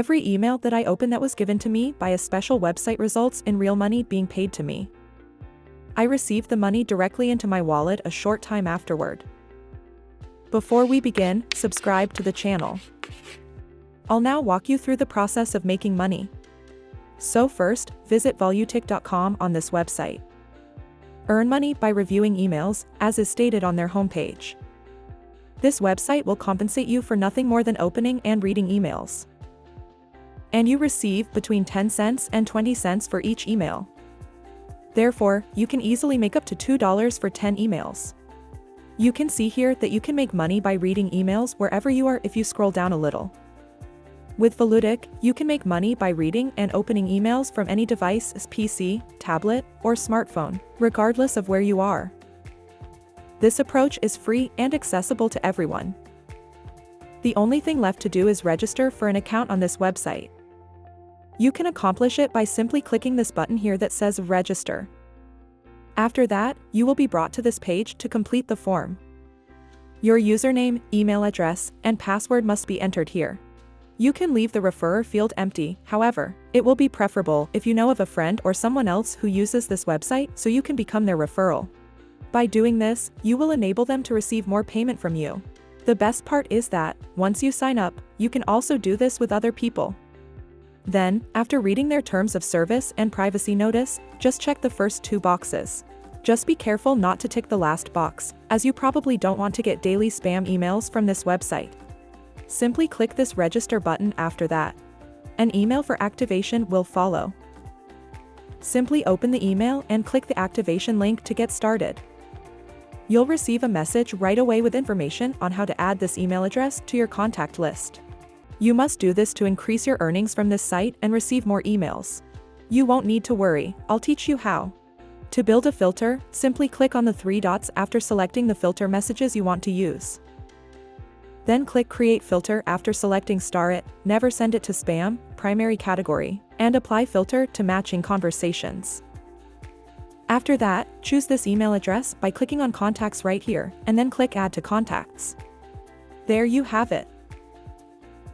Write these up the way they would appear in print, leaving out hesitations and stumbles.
Every email that I open that was given to me by a special website results in real money being paid to me. I received the money directly into my wallet a short time afterward. Before we begin, subscribe to the channel. I'll now walk you through the process of making money. So first, visit volutic.com on this website. Earn money by reviewing emails, as is stated on their homepage. This website will compensate you for nothing more than opening and reading emails. And you receive between 10 cents and 20 cents for each email. Therefore, you can easily make up to $2 for 10 emails. You can see here that you can make money by reading emails wherever you are if you scroll down a little. With volutic, you can make money by reading and opening emails from any device as PC, tablet, or smartphone, regardless of where you are. This approach is free and accessible to everyone. The only thing left to do is register for an account on this website. You can accomplish it by simply clicking this button here that says Register. After that, you will be brought to this page to complete the form. Your username, email address, and password must be entered here. You can leave the referrer field empty, however, it will be preferable if you know of a friend or someone else who uses this website so you can become their referral. By doing this, you will enable them to receive more payment from you. The best part is that, once you sign up, you can also do this with other people. Then, after reading their terms of service and privacy notice, just check the first two boxes. Just be careful not to tick the last box, as you probably don't want to get daily spam emails from this website. Simply click this register button after that. An email for activation will follow. Simply open the email and click the activation link to get started. You'll receive a message right away with information on how to add this email address to your contact list. You must do this to increase your earnings from this site and receive more emails. You won't need to worry, I'll teach you how. To build a filter, simply click on the three dots after selecting the filter messages you want to use. Then click Create Filter after selecting Star It, Never Send It to Spam, Primary Category, and Apply Filter to Matching Conversations. After that, choose this email address by clicking on Contacts right here, and then click Add to Contacts. There you have it.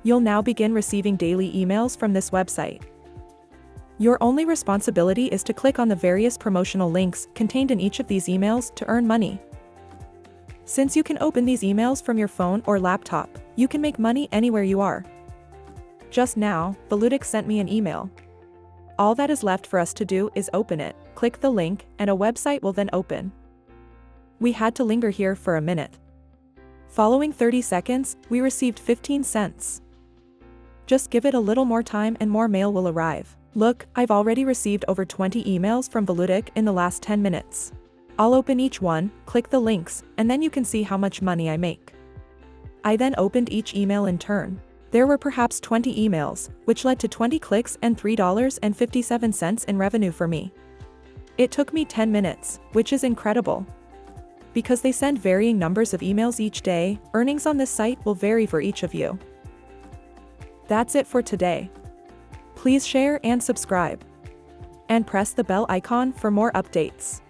You'll now begin receiving daily emails from this website. Your only responsibility is to click on the various promotional links contained in each of these emails to earn money. Since you can open these emails from your phone or laptop, you can make money anywhere you are. Just now, volutic sent me an email. All that is left for us to do is open it, click the link, and a website will then open. We had to linger here for a minute. Following 30 seconds, we received 15 cents. Just give it a little more time and more mail will arrive. Look, I've already received over 20 emails from volutic in the last 10 minutes. I'll open each one, click the links, and then you can see how much money I make. I then opened each email in turn. There were perhaps 20 emails, which led to 20 clicks and $3.57 in revenue for me. It took me 10 minutes, which is incredible. Because they send varying numbers of emails each day, earnings on this site will vary for each of you. That's it for today. Please share and subscribe. And press the bell icon for more updates.